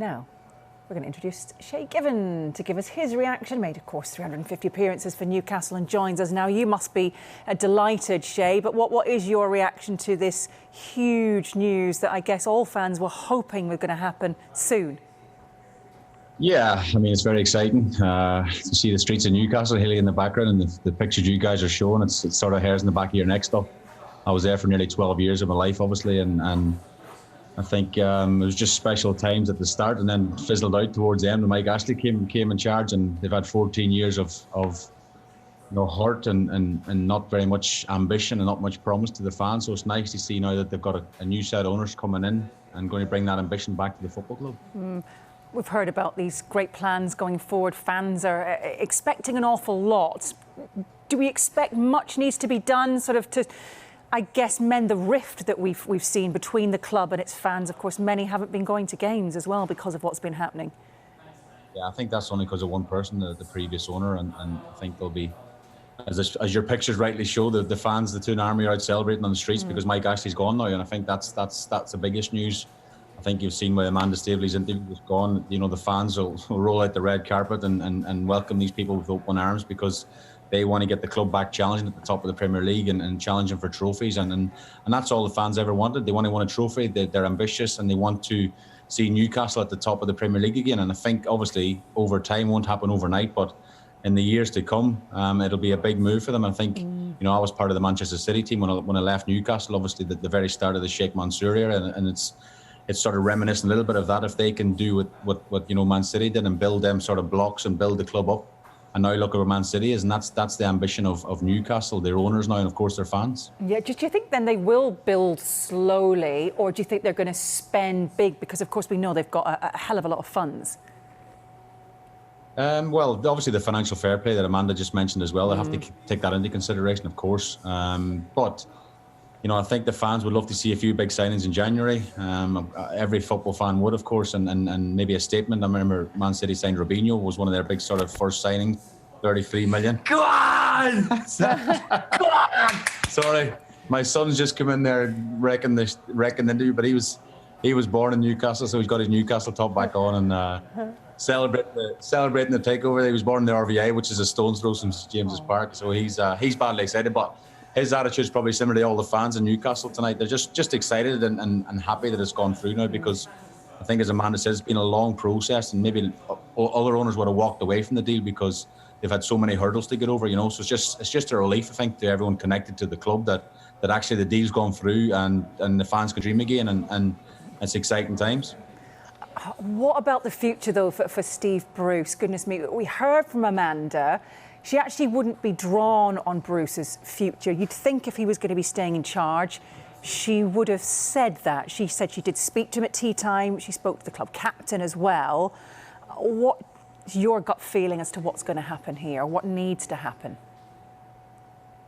Now, we're going to introduce Shay Given to give us his reaction. Made, of course, 350 appearances for Newcastle and joins us now. You must be delighted, Shay, but what is your reaction to this huge news that I guess all fans were hoping was going to happen soon? Yeah, I mean, it's very exciting to see the streets of Newcastle, Hilly in the background, and the pictures you guys are showing. It's sort of hairs in the back of your neck stuff. I was there for nearly 12 years of my life, obviously, and I think it was just special times at the start, and then fizzled out towards the end when Mike Ashley came in charge, and they've had 14 years of heart and not very much ambition and not much promise to the fans. So it's nice to see now that they've got a new set of owners coming in and going to bring that ambition back to the football club. We've heard about these great plans going forward. Fans are expecting an awful lot. Do we expect much needs to be done sort of to, I guess, mend the rift that we've seen between the club and its fans? Of course, many haven't been going to games as well because of what's been happening. Yeah, I think that's only because of one person, the previous owner, and I think there'll be, as your pictures rightly show, the fans, the Toon Army are out celebrating on the streets because Mike Ashley's gone now, and I think that's the biggest news. I think you've seen where Amanda Staveley's interview was gone. You know, the fans will roll out the red carpet and welcome these people with open arms because they want to get the club back challenging at the top of the Premier League and challenging for trophies. And that's all the fans ever wanted. They want to win a trophy. They're ambitious and they want to see Newcastle at the top of the Premier League again. And I think, obviously, over time, won't happen overnight, but in the years to come, it'll be a big move for them. I think, you know, I was part of the Manchester City team when I left Newcastle, obviously, the very start of the Sheikh Mansour era, and it's sort of reminiscent a little bit of that. If they can do what Man City did and build them sort of blocks and build the club up, and now look at where Man City is, and that's the ambition of Newcastle, their owners now, and of course their fans. Yeah, do you think then they will build slowly, or do you think they're going to spend big? Because of course we know they've got a hell of a lot of funds. Well, obviously the financial fair play that Amanda just mentioned as well, they have to take that into consideration, of course. But you know, I think the fans would love to see a few big signings in January. Every football fan would, of course, and maybe a statement. I remember Man City signed Robinho, was one of their big sort of first signings, 33 million. Go on! Go on! Sorry, my son's just come in there wrecking the interview, but he was born in Newcastle, so he's got his Newcastle top back on and celebrating the takeover. He was born in the RVA, which is a stone's throw from St James's Park, so he's badly excited, but his attitude is probably similar to all the fans in Newcastle tonight. They're just excited and happy that it's gone through now, because I think, as Amanda says, it's been a long process, and maybe other owners would have walked away from the deal because they've had so many hurdles to get over, you know. So it's just a relief, I think, to everyone connected to the club that actually the deal's gone through and the fans can dream again, and it's exciting times. What about the future, though, for Steve Bruce? Goodness me, we heard from Amanda. She actually wouldn't be drawn on Bruce's future. You'd think if he was going to be staying in charge, she would have said that. She said she did speak to him at tea time. She spoke to the club captain as well. What's your gut feeling as to what's going to happen here? What needs to happen?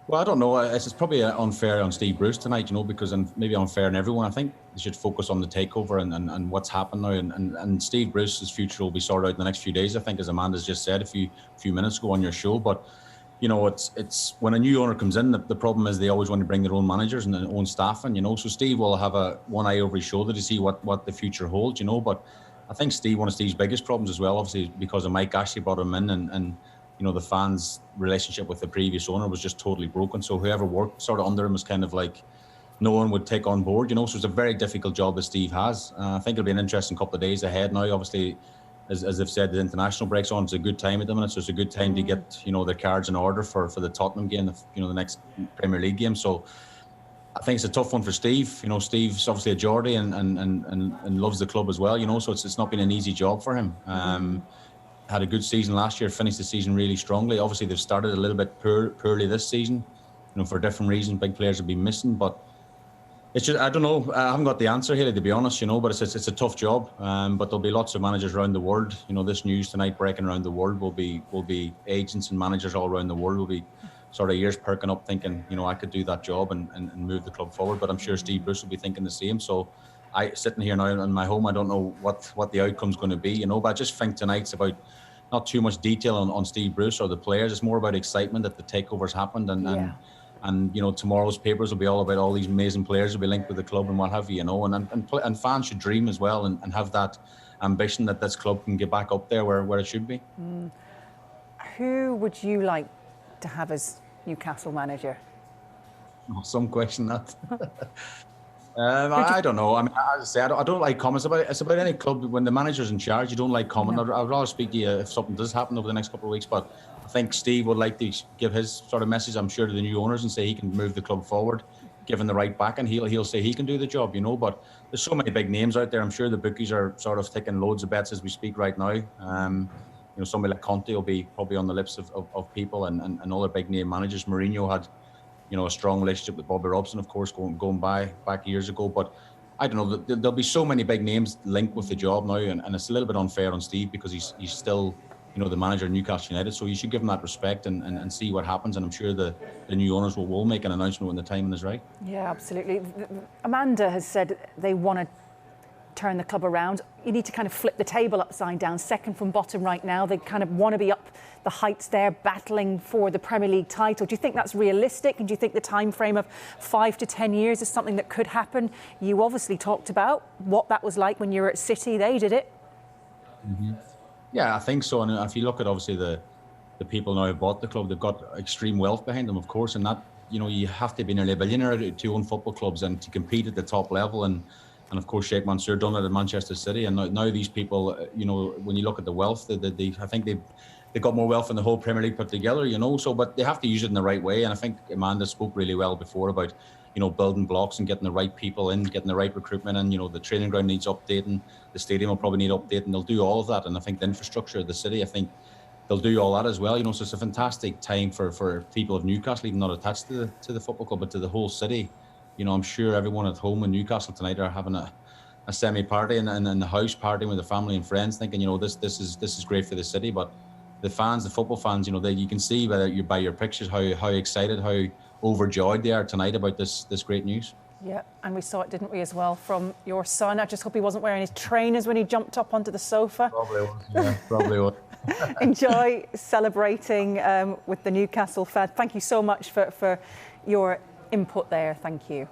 Well, I don't know. It's probably unfair on Steve Bruce tonight, you know, because, and maybe unfair on everyone. I think they should focus on the takeover and what's happened now. And Steve Bruce's future will be sorted out in the next few days, I think, as Amanda's just said a few minutes ago on your show. But, you know, it's when a new owner comes in, the problem is they always want to bring their own managers and their own staff in, you know. So Steve will have one eye over his shoulder to see what the future holds, you know. But I think one of Steve's biggest problems as well, obviously, because of Mike Ashley brought him in, and you know, the fans' relationship with the previous owner was just totally broken. So whoever worked sort of under him was kind of like no one would take on board, you know. So it's a very difficult job that Steve has. I think it'll be an interesting couple of days ahead now. Obviously, as they've said, the international break's on. It's a good time at the minute, so it's a good time to get, you know, their cards in order for the Tottenham game, you know, the next Premier League game. So I think it's a tough one for Steve. You know, Steve's obviously a Geordie and loves the club as well, you know. So it's not been an easy job for him. Had a good season last year, finished the season really strongly. Obviously, they've started a little bit poorly this season, you know, for different reasons. Big players have been missing, but it's just, I don't know. I haven't got the answer here, to be honest, you know, but it's a tough job. But there'll be lots of managers around the world. You know, this news tonight breaking around the world will be agents and managers all around the world will be sort of ears perking up thinking, you know, I could do that job and move the club forward. But I'm sure Steve Bruce will be thinking the same. So sitting here now in my home, I don't know what the outcome's going to be, you know, but I just think tonight's about not too much detail on Steve Bruce or the players. It's more about excitement that the takeover's happened, and you know, tomorrow's papers will be all about all these amazing players will be linked with the club and what have you, you know, and fans should dream as well and have that ambition that this club can get back up there where it should be. Who would you like to have as Newcastle manager? Oh, some question that. I don't know. I mean, as I say, I don't like comments about it. It's about any club. When the manager's in charge, you don't like comment. No. I'd rather speak to you if something does happen over the next couple of weeks. But I think Steve would like to give his sort of message, I'm sure, to the new owners and say he can move the club forward, given the right back, and he'll say he can do the job, you know. But there's so many big names out there. I'm sure the bookies are sort of taking loads of bets as we speak right now. You know, somebody like Conte will be probably on the lips of people, and other big name managers. Mourinho had, you know, a strong relationship with Bobby Robson, of course, going back years ago. But I don't know, there'll be so many big names linked with the job now, and it's a little bit unfair on Steve because he's still, you know, the manager of Newcastle United. So you should give him that respect and see what happens. And I'm sure the new owners will make an announcement when the timing is right. Yeah, absolutely. Amanda has said they want to turn the club around. You need to kind of flip the table upside down. Second from bottom right now. They kind of want to be up the heights there, battling for the Premier League title. Do you think that's realistic? And do you think the time frame of 5 to 10 years is something that could happen? You obviously talked about what that was like when you were at City. They did it. Mm-hmm. Yeah, I think so. And if you look at obviously the people now who bought the club, they've got extreme wealth behind them, of course, and that, you know, you have to be nearly a billionaire to own football clubs and to compete at the top level. And of course, Sheikh Mansour done it at Manchester City. And now these people, you know, when you look at the wealth, I think they've got more wealth than the whole Premier League put together, you know. So, but they have to use it in the right way. And I think Amanda spoke really well before about, you know, building blocks and getting the right people in, getting the right recruitment in. You know, the training ground needs updating, the stadium will probably need updating. They'll do all of that. And I think the infrastructure of the city, I think they'll do all that as well. You know, so it's a fantastic time for people of Newcastle, even not attached to the football club, but to the whole city. You know, I'm sure everyone at home in Newcastle tonight are having a semi-party and the house party with their family and friends, thinking, you know, this is great for the city. But the fans, the football fans, you know, you can see whether you by your pictures how excited, how overjoyed they are tonight about this great news. Yeah, and we saw it, didn't we, as well, from your son. I just hope he wasn't wearing his trainers when he jumped up onto the sofa. Probably was, yeah, probably was. Enjoy celebrating with the Newcastle fan. Thank you so much for your input there. Thank you.